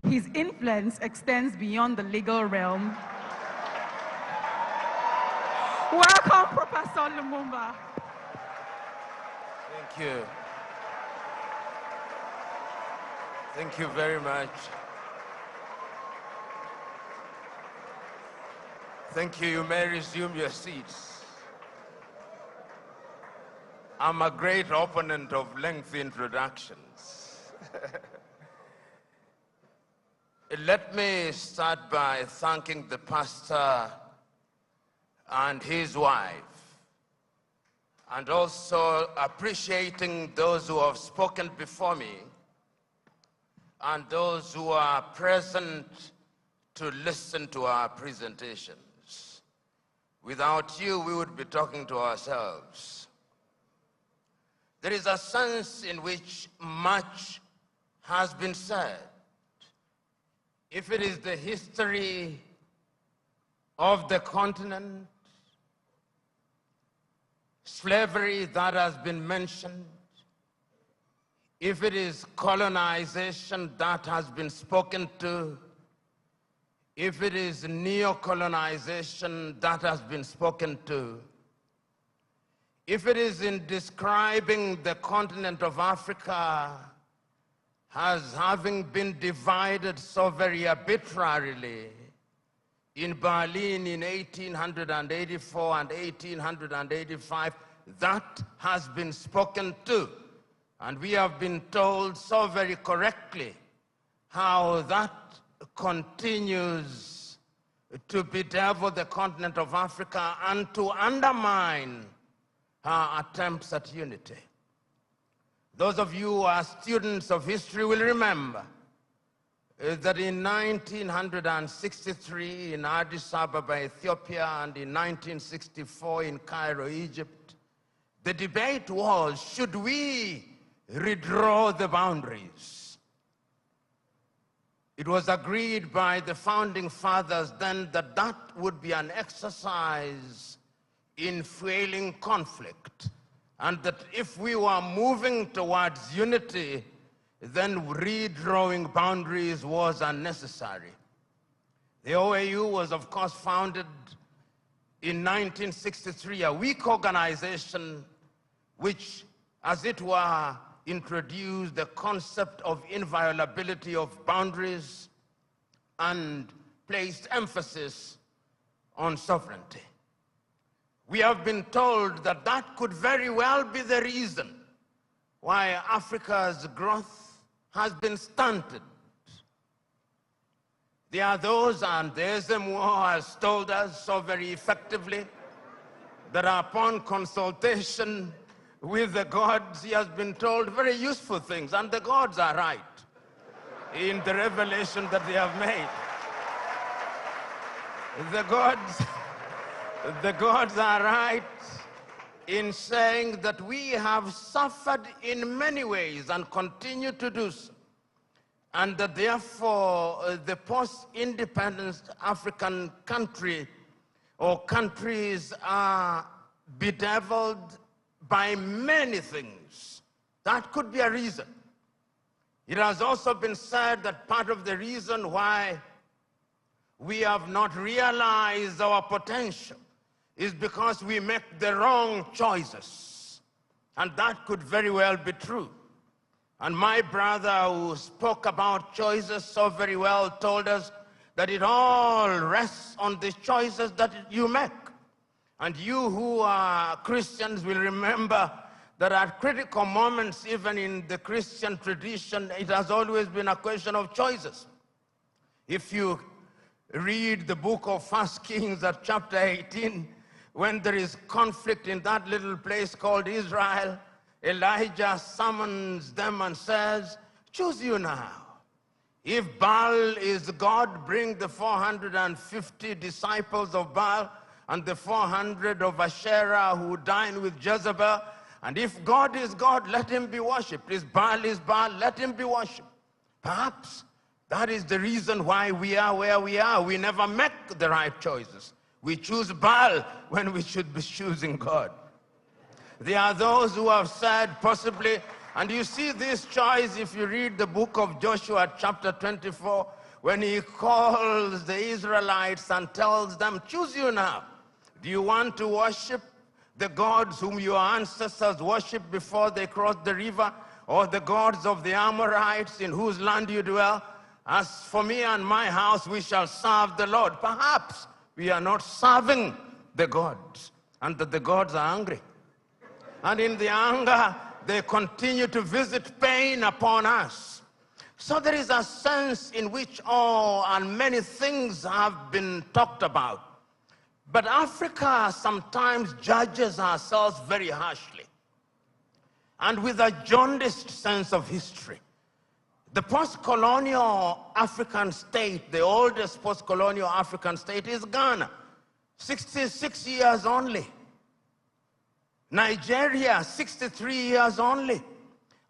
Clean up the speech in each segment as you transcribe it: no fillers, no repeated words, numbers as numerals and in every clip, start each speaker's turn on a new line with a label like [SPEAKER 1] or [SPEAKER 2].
[SPEAKER 1] His influence extends beyond the legal realm. Welcome, Professor Lumumba.
[SPEAKER 2] Thank you. Thank you very much. Thank you. You may resume your seats. I'm a great opponent of lengthy introductions. Let me start by thanking the pastor and his wife, and also appreciating those who have spoken before me and those who are present to listen to our presentations. Without you, we would be talking to ourselves. There is a sense in which much has been said. If it is the history of the continent, slavery that has been mentioned, if it is colonization that has been spoken to, if it is neo-colonization that has been spoken to, if it is in describing the continent of Africa as having been divided so very arbitrarily in Berlin in 1884 and 1885, that has been spoken to. And we have been told so very correctly how that continues to bedevil the continent of Africa and to undermine our attempts at unity. Those of you who are students of history will remember that in 1963 in Addis Ababa, Ethiopia, and in 1964 in Cairo, Egypt, the debate was, should we redraw the boundaries? It was agreed by the founding fathers then that that would be an exercise in fueling conflict, and that if we were moving towards unity, then redrawing boundaries was unnecessary. The OAU was, of course, founded in 1963, a weak organization which, as it were, introduced the concept of inviolability of boundaries and placed emphasis on sovereignty. We have been told that that could very well be the reason why Africa's growth has been stunted. There are those, and there's them who has told us so very effectively that upon consultation with the gods, he has been told very useful things, and the gods are right in the revelation that they have made. The gods are right in saying that we have suffered in many ways and continue to do so, and that therefore the post-independence African country or countries are bedeviled by many things. That could be a reason. It has also been said that part of the reason why we have not realized our potential is because we make the wrong choices. And that could very well be true. And my brother who spoke about choices so very well told us that it all rests on the choices that you make. And you who are Christians will remember that at critical moments, even in the Christian tradition, it has always been a question of choices. If you read the book of 1 Kings at chapter 18, when there is conflict in that little place called Israel, Elijah summons them and says, choose you now. If Baal is God, bring the 450 disciples of Baal and the 400 of Asherah who dined with Jezebel. And if God is God, let him be worshipped. If Baal is Baal, let him be worshipped. Perhaps that is the reason why we are where we are. We never make the right choices. We choose Baal when we should be choosing God. There are those who have said possibly And you see this choice if you read the book of Joshua chapter 24, when he calls the Israelites and tells them, choose you now. Do you want to worship the gods whom your ancestors worshipped before they crossed the river, or the gods of the Amorites in whose land you dwell? As for me and my house, we shall serve the Lord. Perhaps we are not serving the gods, and that the gods are angry. And in the anger, they continue to visit pain upon us. So there is a sense in which all and many things have been talked about. But Africa sometimes judges ourselves very harshly and with a jaundiced sense of history. The post-colonial African state, the oldest post-colonial African state, is Ghana, 66 years only. Nigeria, 63 years only.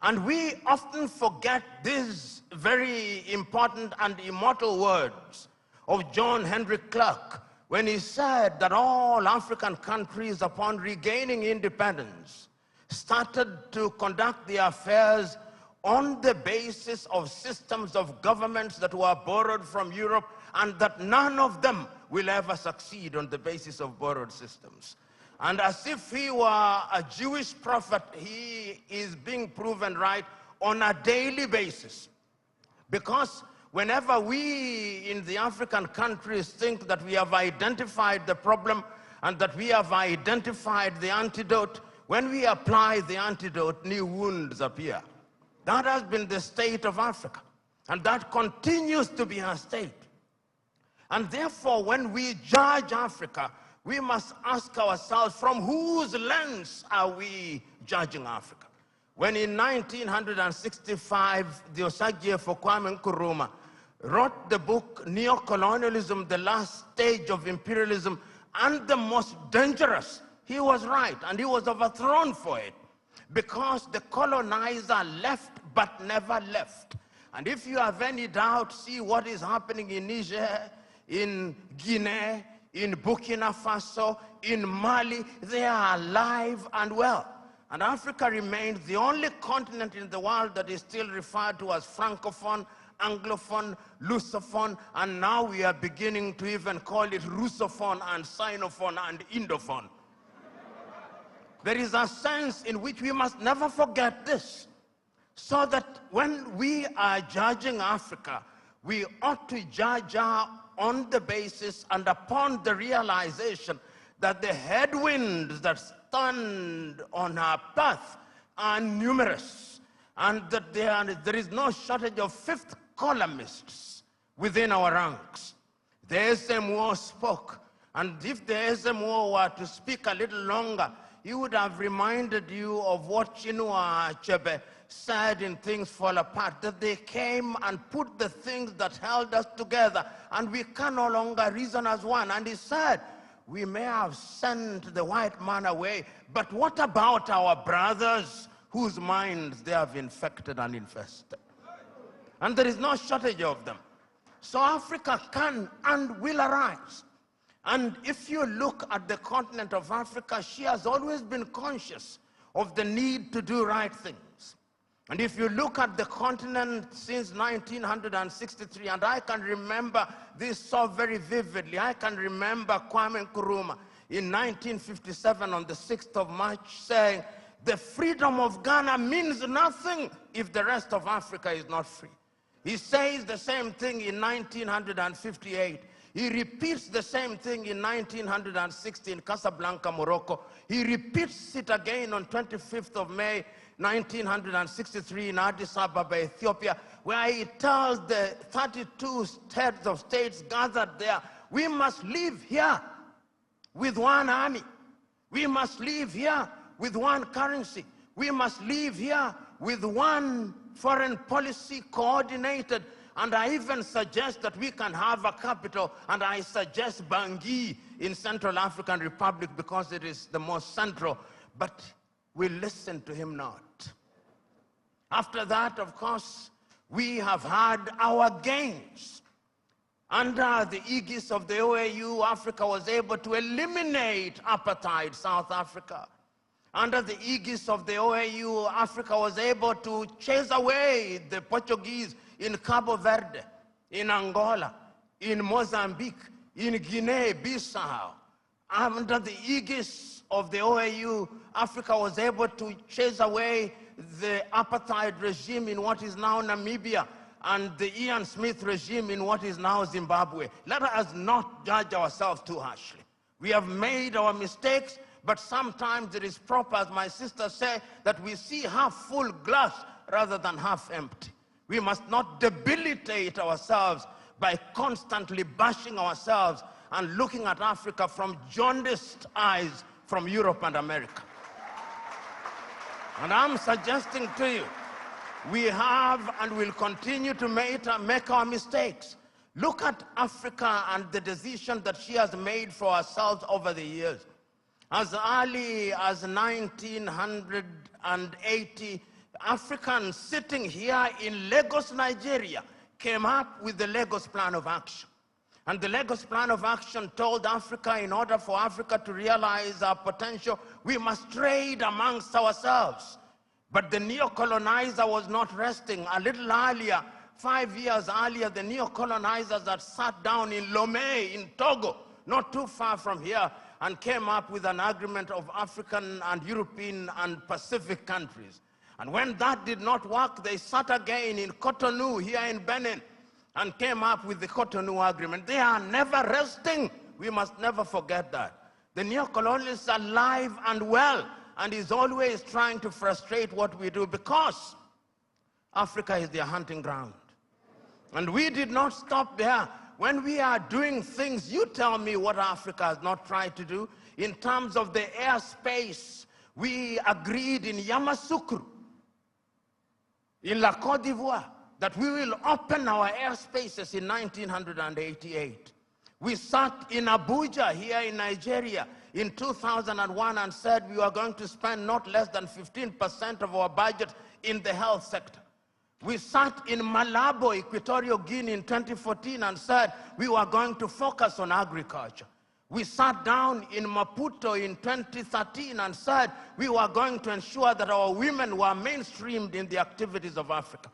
[SPEAKER 2] And we often forget these very important and immortal words of John Henry Clark when he said that all African countries, upon regaining independence, started to conduct their affairs on the basis of systems of governments that were borrowed from Europe, and that none of them will ever succeed on the basis of borrowed systems. And as if he were a Jewish prophet, he is being proven right on a daily basis. Because whenever we in the African countries think that we have identified the problem and that we have identified the antidote, when we apply the antidote, new wounds appear. That has been the state of Africa, and that continues to be our state. And therefore, when we judge Africa, we must ask ourselves, from whose lens are we judging Africa? When in 1965, the Osagyefo Kwame Nkrumah wrote the book Neo-Colonialism, the Last Stage of Imperialism, and the Most Dangerous, he was right, and he was overthrown for it, because the colonizer left but never left. And if you have any doubt, see what is happening in Niger, in Guinea, in Burkina Faso, in Mali. They are alive and well. And Africa remains the only continent in the world that is still referred to as Francophone, Anglophone, Lusophone, and now we are beginning to even call it Russophone and Sinophone and Indophone. There is a sense in which we must never forget this, so that when we are judging Africa, we ought to judge her on the basis and upon the realization that the headwinds that stand on our path are numerous, and that there is no shortage of fifth columnists within our ranks. The SMO spoke, and if the SMO were to speak a little longer, he would have reminded you of what Chinua Achebe said in Things Fall Apart, that they came and put the things that held us together, and we can no longer reason as one. And he said, we may have sent the white man away, but what about our brothers whose minds they have infected and infested? And there is no shortage of them. So Africa can and will arise. And if you look at the continent of Africa, she has always been conscious of the need to do right things. And if you look at the continent since 1963, and I can remember this so very vividly, I can remember Kwame Nkrumah in 1957 on the 6th of March saying, the freedom of Ghana means nothing if the rest of Africa is not free. He says the same thing in 1958. He repeats the same thing in 1960 in Casablanca, Morocco. He repeats it again on 25th of May, 1963 in Addis Ababa, Ethiopia, where he tells the 32 heads of states gathered there, we must live here with one army. We must live here with one currency. We must live here with one foreign policy coordinated. And I even suggest that we can have a capital, and I suggest Bangui in Central African Republic because it is the most central. But we listen to him not. After that, of course, we have had our gains. Under the aegis of the OAU, Africa was able to eliminate apartheid South Africa. Under the aegis of the OAU, Africa was able to chase away the Portuguese in Cabo Verde, in Angola, in Mozambique, in Guinea-Bissau. Under the aegis of the OAU, Africa was able to chase away the apartheid regime in what is now Namibia and the Ian Smith regime in what is now Zimbabwe. Let us not judge ourselves too harshly. We have made our mistakes, but sometimes it is proper, as my sister said, that we see half full glass rather than half empty. We must not debilitate ourselves by constantly bashing ourselves and looking at Africa from jaundiced eyes from Europe and America. And I'm suggesting to you, we have and will continue to make our mistakes. Look at Africa and the decision that she has made for ourselves over the years. As early as 1980, Africans sitting here in Lagos, Nigeria, came up with the Lagos Plan of Action. And the Lagos Plan of Action told Africa, in order for Africa to realize our potential, we must trade amongst ourselves. But the neo-colonizer was not resting. A little earlier, 5 years earlier, the neo-colonizers had sat down in Lomé, in Togo, not too far from here, and came up with an agreement of African and European and Pacific countries. And when that did not work, they sat again in Cotonou, here in Benin, and came up with the Cotonou Agreement. They are never resting. We must never forget that. The neo-colonialists are alive and well, and is always trying to frustrate what we do, because Africa is their hunting ground. And we did not stop there. When we are doing things, you tell me what Africa has not tried to do. In terms of the airspace, we agreed in Yamoussoukro, in La Côte d'Ivoire, that we will open our airspaces in 1988. We sat in Abuja, here in Nigeria, in 2001 and said we were going to spend not less than 15% of our budget in the health sector. We sat in Malabo, Equatorial Guinea in 2014 and said we were going to focus on agriculture. We sat down in Maputo in 2013 and said we were going to ensure that our women were mainstreamed in the activities of Africa.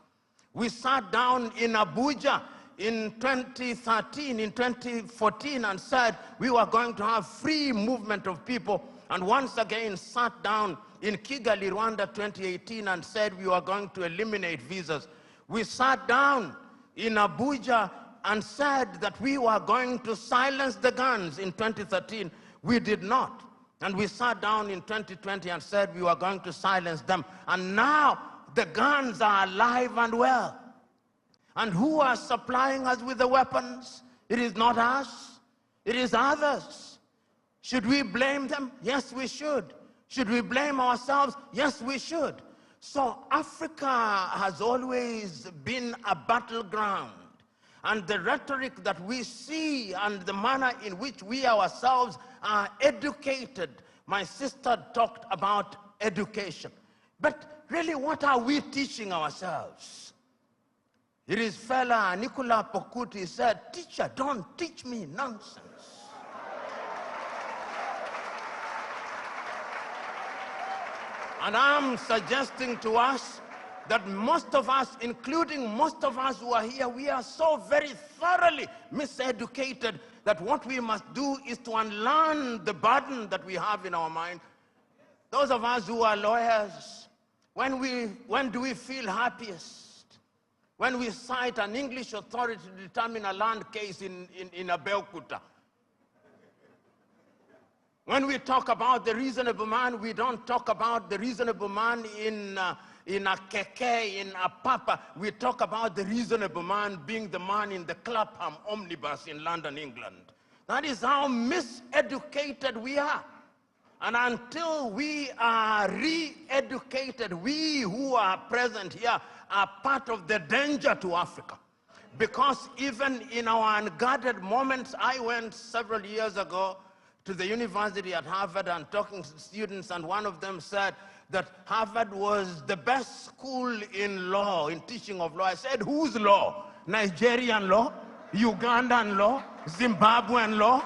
[SPEAKER 2] We sat down in Abuja in 2013, in 2014 and said we were going to have free movement of people, and once again sat down in Kigali, Rwanda 2018 and said we were going to eliminate visas. We sat down in Abuja and said that we were going to silence the guns in 2013. We did not. And we sat down in 2020 and said we were going to silence them. And now the guns are alive and well. And who are supplying us with the weapons? It is not us. It is others. Should we blame them? Yes, we should. Should we blame ourselves? Yes, we should. So Africa has always been a battleground. And the rhetoric that we see and the manner in which we ourselves are educated. My sister talked about education. But really, what are we teaching ourselves? It is fella Nicola Pokuti said, "Teacher, don't teach me nonsense." And I'm suggesting to us that most of us, including most of us who are here, we are so very thoroughly miseducated that what we must do is to unlearn the burden that we have in our mind. Those of us who are lawyers, when do we feel happiest? When we cite an English authority to determine a land case in Abeokuta. When we talk about the reasonable man, we don't talk about the reasonable man in a keke, in a papa. We talk about the reasonable man being the man in the Clapham omnibus in London, England. That is how miseducated we are. And until we are re-educated, we who are present here are part of the danger to Africa. Because even in our unguarded moments, I went several years ago to the university at Harvard and talking to students, and one of them said that Harvard was the best school in law, in teaching of law. I said, whose law? Nigerian law? Ugandan law? Zimbabwean law?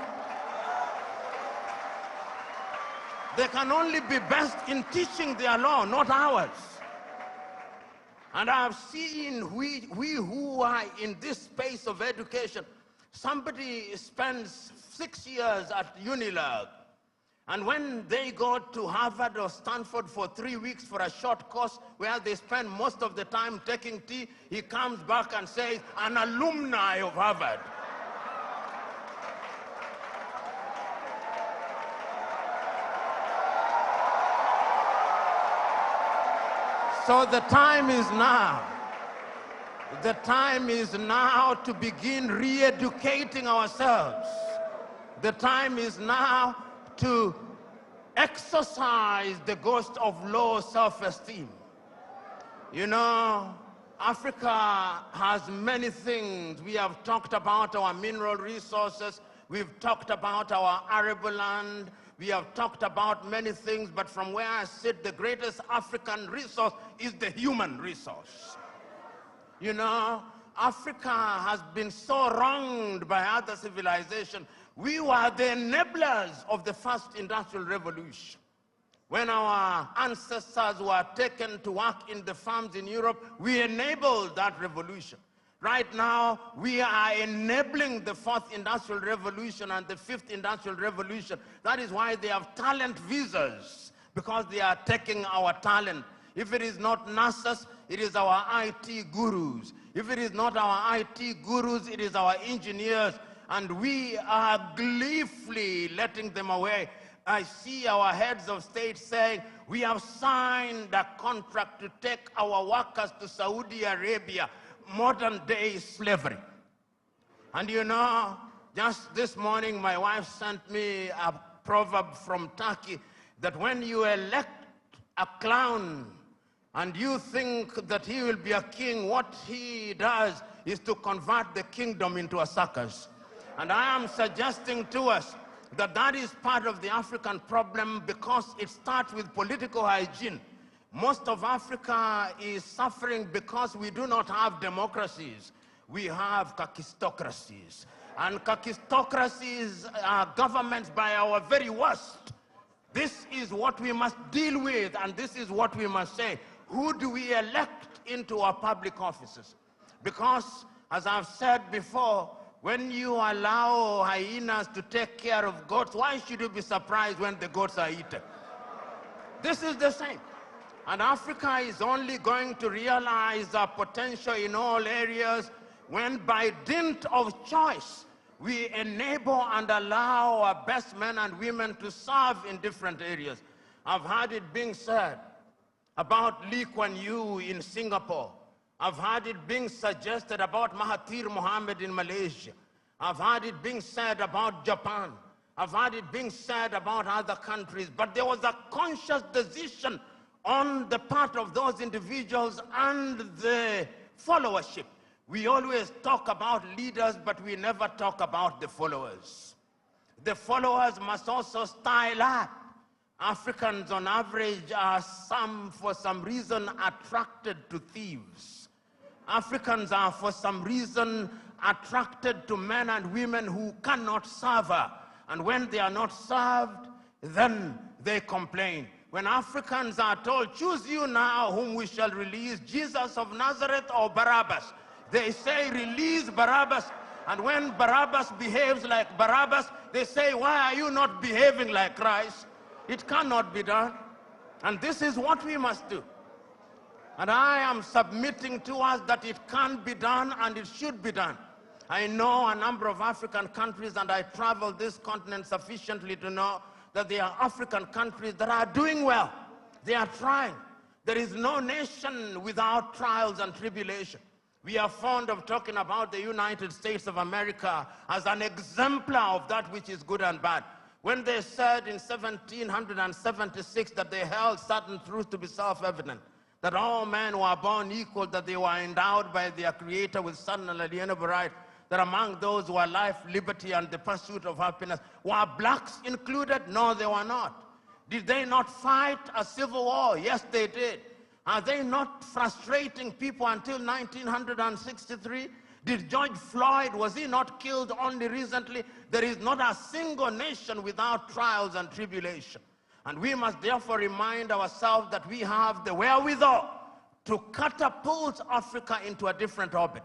[SPEAKER 2] They can only be best in teaching their law, not ours. And I've seen we who are in this space of education, somebody spends 6 years at Unilag, and when they go to Harvard or Stanford for 3 weeks for a short course where they spend most of the time taking tea, he comes back and says, an alumni of Harvard. So the time is now. The time is now to begin re-educating ourselves. The time is now to exercise the ghost of low self-esteem. You know, Africa has many things. We have talked about our mineral resources. We've talked about our arable land. We have talked about many things, but from where I sit, the greatest African resource is the human resource. You know, Africa has been so wronged by other civilizations. We were the enablers of the first industrial revolution. When our ancestors were taken to work in the farms in Europe, we enabled that revolution. Right now, we are enabling the fourth industrial revolution and the fifth industrial revolution. That is why they have talent visas, because they are taking our talent. If it is not nurses, it is our IT gurus. If it is not our IT gurus, it is our engineers. And we are gleefully letting them away. I see our heads of state saying, we have signed a contract to take our workers to Saudi Arabia, modern day slavery. And you know, just this morning, my wife sent me a proverb from Turkey that when you elect a clown and you think that he will be a king, what he does is to convert the kingdom into a circus. And I am suggesting to us that that is part of the African problem, because it starts with political hygiene. Most of Africa is suffering because we do not have democracies. We have kakistocracies. And kakistocracies are governments by our very worst. This is what we must deal with, and this is what we must say. Who do we elect into our public offices? Because, as I've said before, when you allow hyenas to take care of goats, why should you be surprised when the goats are eaten? This is the same. And Africa is only going to realize our potential in all areas when, by dint of choice, we enable and allow our best men and women to serve in different areas. I've heard it being said about Lee Kuan Yew in Singapore. I've heard it being suggested about Mahathir Mohamad in Malaysia. I've heard it being said about Japan. I've heard it being said about other countries. But there was a conscious decision on the part of those individuals and the followership. We always talk about leaders, but we never talk about the followers. The followers must also style up. Africans on average are for some reason attracted to thieves. Africans are for some reason attracted to men and women who cannot serve her. And when they are not served, then they complain. When Africans are told, choose you now whom we shall release, Jesus of Nazareth or Barabbas, they say, release Barabbas. And when Barabbas behaves like Barabbas, they say, why are you not behaving like Christ? It cannot be done. And this is what we must do. And I am submitting to us that it can be done and it should be done. I know a number of African countries, and I travel this continent sufficiently to know that there are African countries that are doing well. They are trying. There is no nation without trials and tribulation. We are fond of talking about the United States of America as an exemplar of that which is good and bad. When they said in 1776 that they held certain truths to be self-evident, that all men were born equal, that they were endowed by their Creator with certain unalienable rights, that among those who are life, liberty, and the pursuit of happiness, were blacks included? No, they were not. Did they not fight a civil war? Yes, they did. Are they not frustrating people until 1963? Did George Floyd, was he not killed only recently? There is not a single nation without trials and tribulation. And we must therefore remind ourselves that we have the wherewithal to catapult Africa into a different orbit.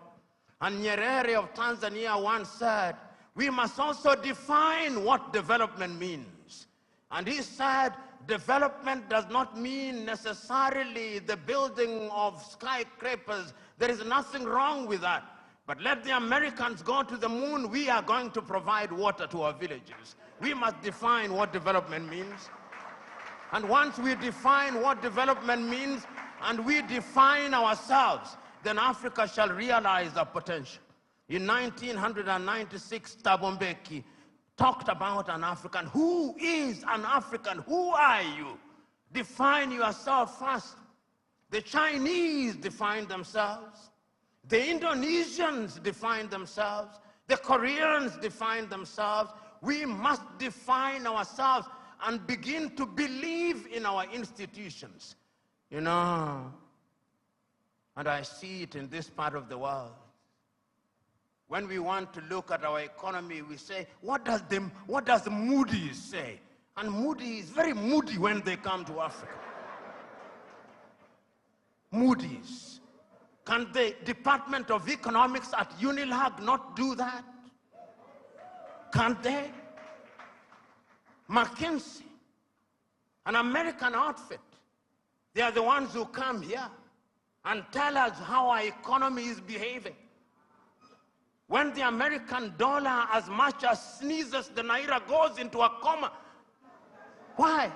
[SPEAKER 2] And Nyerere of Tanzania once said, we must also define what development means. And he said, development does not mean necessarily the building of skyscrapers. There is nothing wrong with that. But let the Americans go to the moon, we are going to provide water to our villages. We must define what development means. And once we define what development means, and we define ourselves, then Africa shall realize our potential. In 1996, Thabo Mbeki talked about an African. Who is an African? Who are you? Define yourself first. The Chinese define themselves. The Indonesians define themselves. The Koreans define themselves. We must define ourselves and begin to believe in our institutions. You know, and I see it in this part of the world. When we want to look at our economy, we say, what does Moody's say? And Moody's is very moody when they come to Africa. Moody's. Can the Department of Economics at Unilag not do that? Can't they? McKinsey, an American outfit, they are the ones who come here and tell us how our economy is behaving. When the American dollar as much as sneezes, the Naira goes into a coma. Why?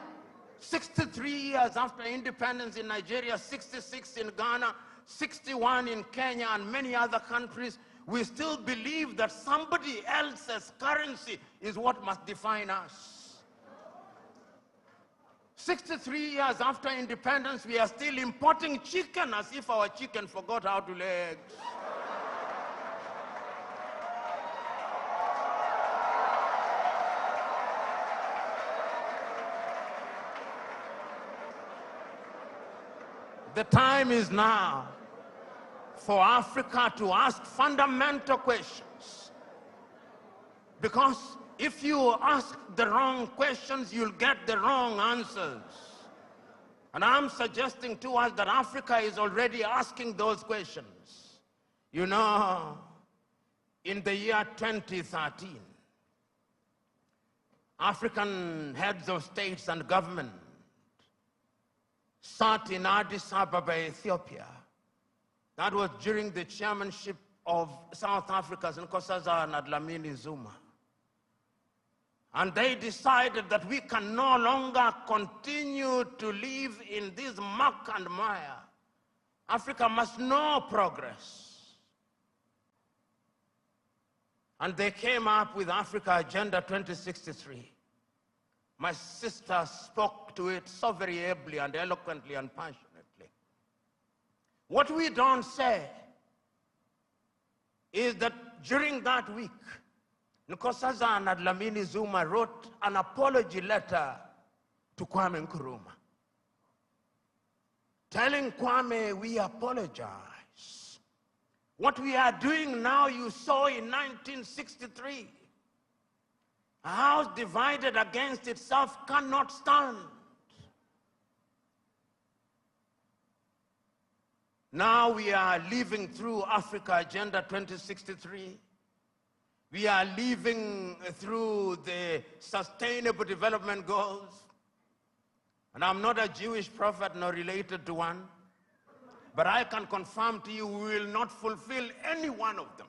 [SPEAKER 2] 63 years after independence in Nigeria, 66 in Ghana, 61 in Kenya, and many other countries, we still believe that somebody else's currency is what must define us. 63 years after independence, we are still importing chicken as if our chicken forgot how to lay eggs. The time is now for Africa to ask fundamental questions. Because if you ask the wrong questions, you'll get the wrong answers. And I'm suggesting to us that Africa is already asking those questions. You know, in the year 2013, African heads of states and government sat in Addis Ababa, Ethiopia. That was during the chairmanship of South Africa's Nkosazana and Dlamini Zuma. And they decided that we can no longer continue to live in this muck and mire. Africa must know progress. And they came up with Africa Agenda 2063. My sister spoke to it so very ably and eloquently and passionately. What we don't say is that during that week, Nkosazana and Dlamini Zuma wrote an apology letter to Kwame Nkrumah, telling Kwame, we apologize. What we are doing now, you saw in 1963. A house divided against itself cannot stand. Now we are living through Africa Agenda 2063. We are living through the Sustainable Development Goals. And I'm not a Jewish prophet nor related to one, but I can confirm to you we will not fulfill any one of them.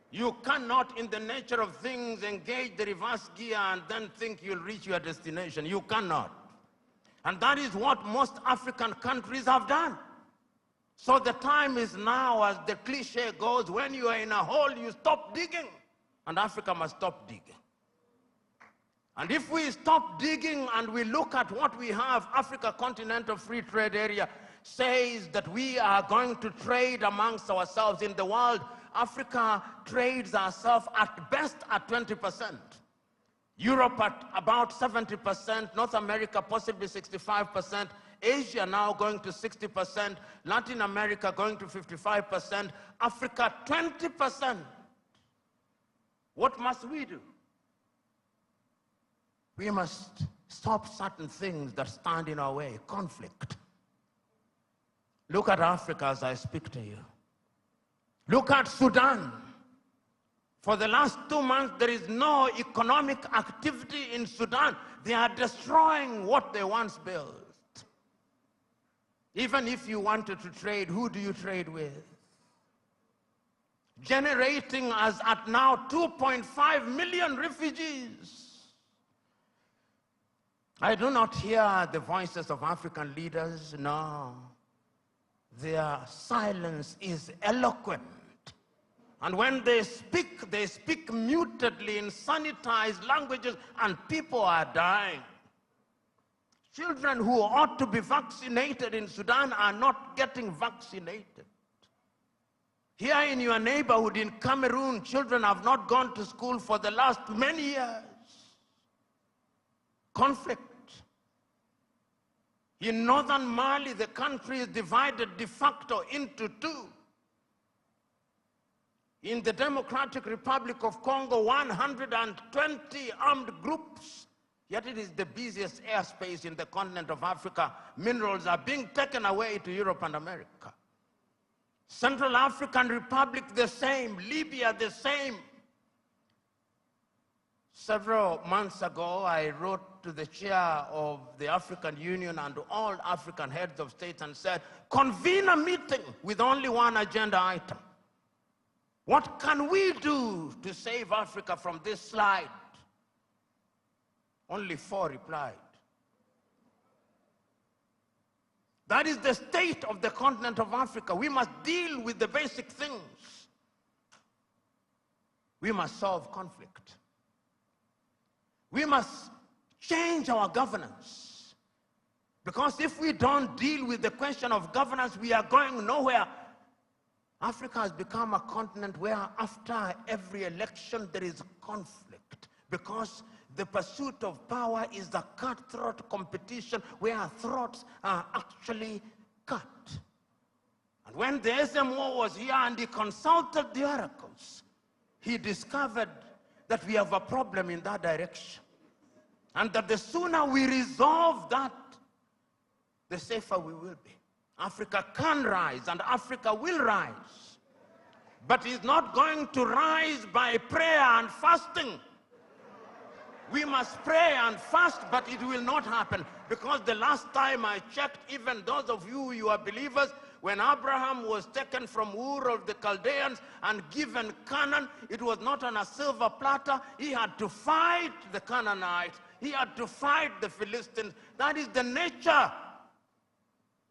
[SPEAKER 2] You cannot, in the nature of things, engage the reverse gear and then think you'll reach your destination. You cannot. And that is what most African countries have done. So the time is now, as the cliche goes, when you are in a hole, you stop digging. And Africa must stop digging. And if we stop digging and we look at what we have, Africa Continental Free Trade Area says that we are going to trade amongst ourselves in the world. Africa trades ourselves at best at 20%. Europe at about 70%, North America possibly 65%, Asia now going to 60%, Latin America going to 55%, Africa 20%. What must we do? We must stop certain things that stand in our way. Conflict. Look at Africa as I speak to you. Look at Sudan. For the last 2 months, there is no economic activity in Sudan. They are destroying what they once built. Even if you wanted to trade, who do you trade with? Generating as at now 2.5 million refugees. I do not hear the voices of African leaders, no. Their silence is eloquent. And when they speak mutedly in sanitized languages, and people are dying. Children who ought to be vaccinated in Sudan are not getting vaccinated. Here in your neighborhood in Cameroon, children have not gone to school for the last many years. Conflict. In northern Mali, the country is divided de facto into two. In the Democratic Republic of Congo, 120 armed groups, yet it is the busiest airspace in the continent of Africa. Minerals are being taken away to Europe and America. Central African Republic, the same. Libya, the same. Several months ago, I wrote to the chair of the African Union and to all African heads of state and said, convene a meeting with only one agenda item. What can we do to save Africa from this slide? Only 4 replied. That is the state of the continent of Africa. We must deal with the basic things. We must solve conflict. We must change our governance. Because if we don't deal with the question of governance, we are going nowhere. Africa has become a continent where after every election there is conflict. Because the pursuit of power is a cutthroat competition where throats are actually cut. And when the SMO was here and he consulted the oracles, he discovered that we have a problem in that direction. And that the sooner we resolve that, the safer we will be. Africa can rise and Africa will rise. But it's not going to rise by prayer and fasting. We must pray and fast, but it will not happen. Because the last time I checked, even those of you are believers, when Abraham was taken from Ur of the Chaldeans and given Canaan, it was not on a silver platter. He had to fight the Canaanites. He had to fight the Philistines. That is the nature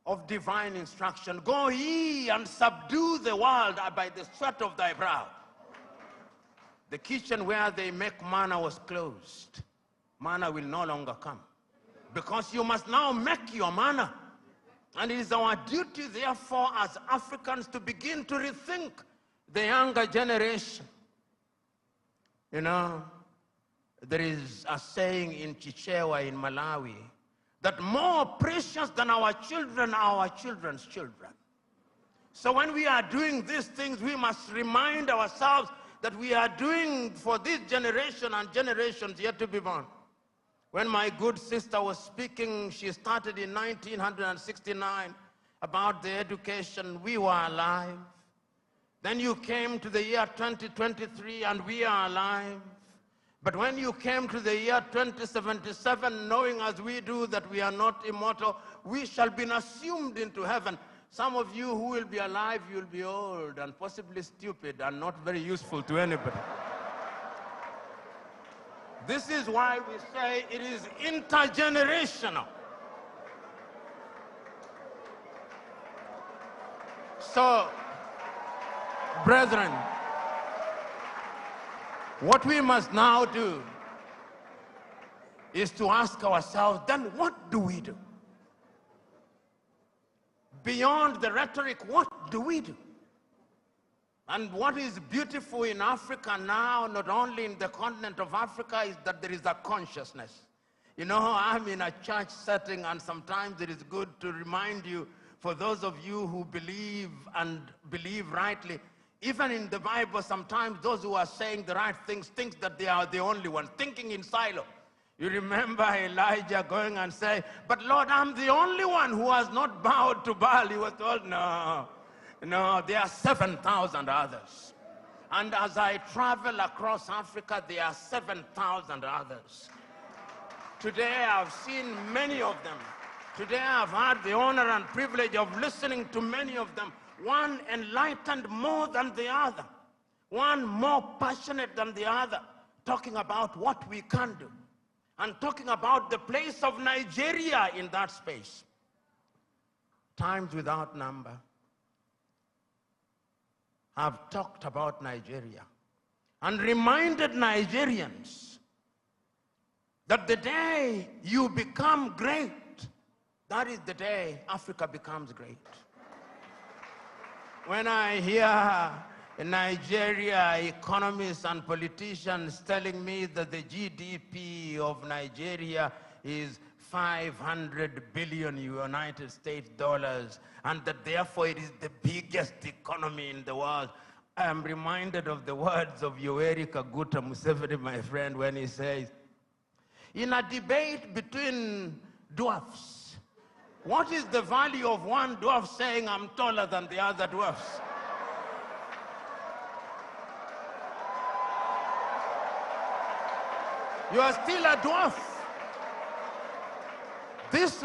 [SPEAKER 2] of divine instruction. Go ye and subdue the world by the sweat of thy brow. The kitchen where they make manna was closed. Manna will no longer come. Because you must now make your manna. And it is our duty, therefore, as Africans to begin to rethink the younger generation. You know, there is a saying in Chichewa in Malawi that more precious than our children are our children's children. So when we are doing these things, we must remind ourselves that we are doing for this generation and generations yet to be born. When my good sister was speaking, she started in 1969 about the education. We were alive. Then you came to the year 2023 and we are alive. But when you came to the year 2077, knowing as we do that we are not immortal, we shall be assumed into heaven. Some of you who will be alive, you'll be old and possibly stupid and not very useful to anybody. This is why we say it is intergenerational. So, brethren, what we must now do is to ask ourselves, then what do we do? Beyond the rhetoric, what do we do? And what is beautiful in Africa now, not only in the continent of Africa, is that there is a consciousness. You know, I'm in a church setting, and sometimes it is good to remind you, for those of you who believe and believe rightly, even in the Bible, sometimes those who are saying the right things think that they are the only ones, thinking in silo. You remember Elijah going and saying, but Lord, I'm the only one who has not bowed to Baal. He was told, no, there are 7,000 others. And as I travel across Africa, there are 7,000 others. Today I've seen many of them. Today I've had the honor and privilege of listening to many of them. One enlightened more than the other. One more passionate than the other, talking about what we can do. And talking about the place of Nigeria in that space. Times without number have talked about Nigeria and reminded Nigerians that the day you become great, that is the day Africa becomes great. When I hear in Nigeria economists and politicians telling me that the GDP of Nigeria is 500 billion United States dollars, and that therefore it is the biggest economy in the world, I am reminded of the words of Yoweri Kaguta Museveni, my friend, when he says, in a debate between dwarfs, what is the value of one dwarf saying, I'm taller than the other dwarfs? You are still a dwarf. This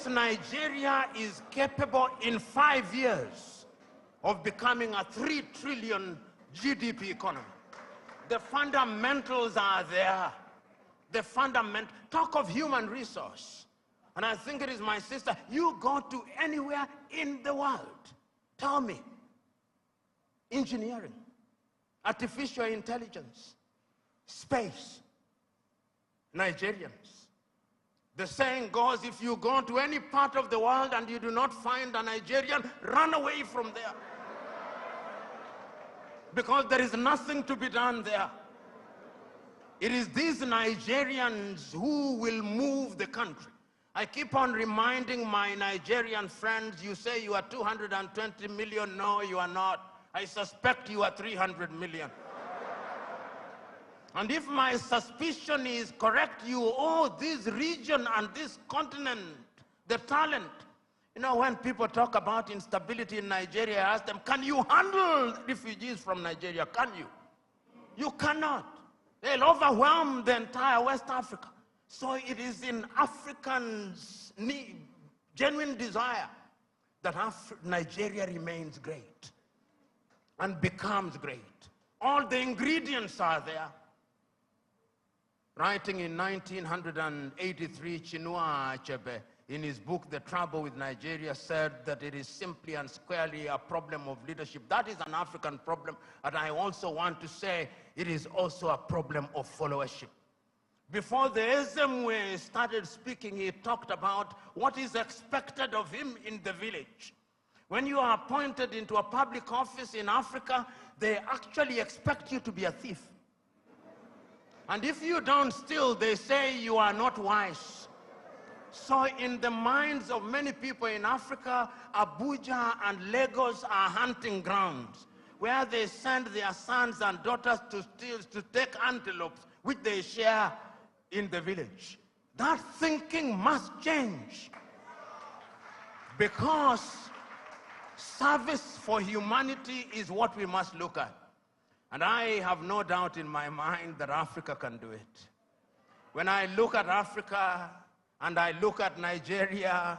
[SPEAKER 2] Nigeria is capable in 5 years of becoming a 3 trillion GDP economy. The fundamentals are there. Talk of human resource. And I think it is my sister, you go to anywhere in the world, tell me, engineering, artificial intelligence, space, Nigerians. The saying goes, if you go to any part of the world and you do not find a Nigerian, run away from there. Because there is nothing to be done there. It is these Nigerians who will move the country. I keep on reminding my Nigerian friends, you say you are 220 million. No, you are not. I suspect you are 300 million. And if my suspicion is correct, you owe this region and this continent the talent. You know, when people talk about instability in Nigeria, I ask them, can you handle refugees from Nigeria? Can you? You cannot. They'll overwhelm the entire West Africa. So it is in Africans' genuine desire that Nigeria remains great and becomes great. All the ingredients are there. Writing in 1983, Chinua Achebe, in his book, The Trouble with Nigeria, said that it is simply and squarely a problem of leadership. That is an African problem, and I also want to say it is also a problem of followership. Before the Ezemwe started speaking, he talked about what is expected of him in the village. When you are appointed into a public office in Africa, they actually expect you to be a thief. And if you don't steal, they say you are not wise. So in the minds of many people in Africa, Abuja and Lagos are hunting grounds where they send their sons and daughters to steal, to take antelopes, which they share in the village. That thinking must change, because service for humanity is what we must look at. And I have no doubt in my mind that Africa can do it. When I look at Africa and I look at Nigeria,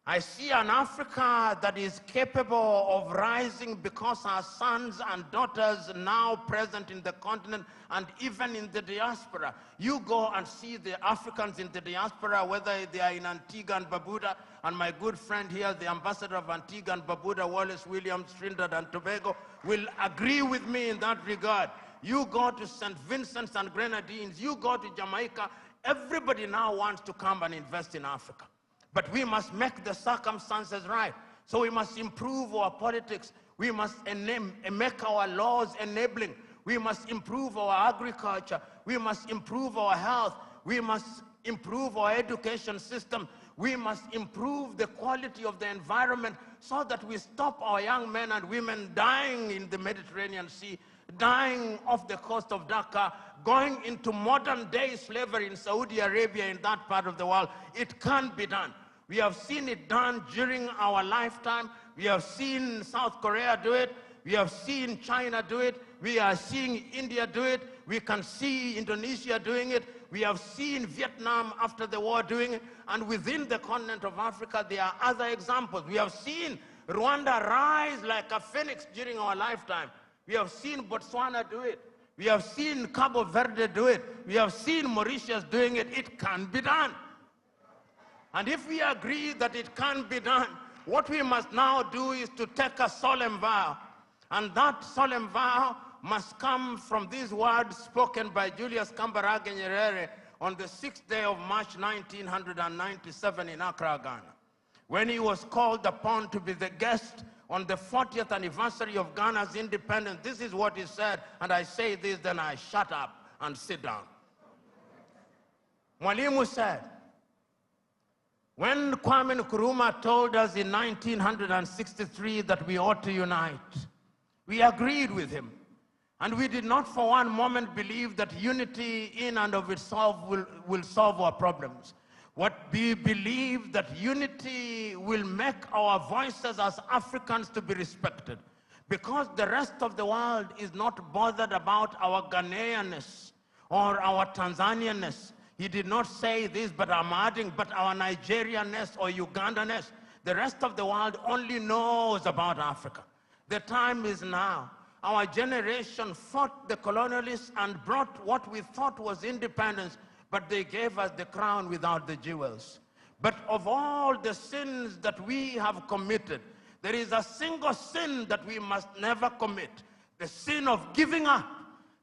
[SPEAKER 2] I see an Africa that is capable of rising because our sons and daughters now present in the continent and even in the diaspora. You go and see the Africans in the diaspora, whether they are in Antigua and Barbuda, and my good friend here, the ambassador of Antigua and Barbuda, Wallace Williams, Trinidad and Tobago, will agree with me in that regard. You go to St. Vincent's and Grenadines, you go to Jamaica, everybody now wants to come and invest in Africa. But we must make the circumstances right. So we must improve our politics. We must make our laws enabling. We must improve our agriculture. We must improve our health. We must improve our education system. We must improve the quality of the environment so that we stop our young men and women dying in the Mediterranean Sea, dying off the coast of Dhaka, going into modern-day slavery in Saudi Arabia, in that part of the world. It can be done. We have seen it done during our lifetime. We have seen South Korea do it. We have seen China do it. We are seeing India do it. We can see Indonesia doing it. We have seen Vietnam after the war doing it. And within the continent of Africa, there are other examples. We have seen Rwanda rise like a phoenix during our lifetime. We have seen Botswana do it. We have seen Cabo Verde do it. We have seen Mauritius doing it. It can be done. And if we agree that it can be done, what we must now do is to take a solemn vow. And that solemn vow must come from these words spoken by Julius Kambarage Nyerere on the 6th day of March 1997 in Accra, Ghana, when he was called upon to be the guest on the 40th anniversary of Ghana's independence. This is what he said, and I say this, then I shut up and sit down. Mwalimu said, when Kwame Nkrumah told us in 1963 that we ought to unite, we agreed with him. And we did not for one moment believe that unity in and of itself will solve our problems. What we believe that unity will make our voices as Africans to be respected, because the rest of the world is not bothered about our Ghanaianness or our Tanzanianness. He did not say this, but I'm adding, but our Nigerianness or Ugandanness. The rest of the world only knows about Africa. The time is now. Our generation fought the colonialists and brought what we thought was independence, but they gave us the crown without the jewels. But of all the sins that we have committed, there is a single sin that we must never commit: the sin of giving up,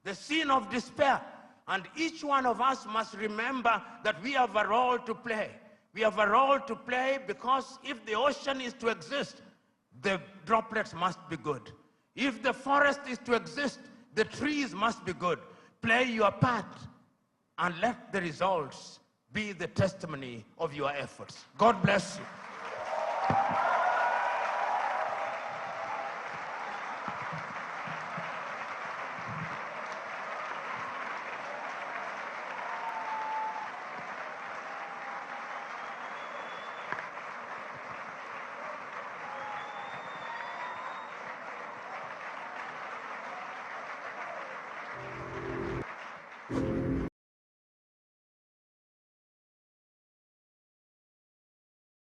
[SPEAKER 2] the sin of despair. And each one of us must remember that we have a role to play. We have a role to play because if the ocean is to exist, the droplets must be good. If the forest is to exist, the trees must be good. Play your part and let the results be the testimony of your efforts. God bless you.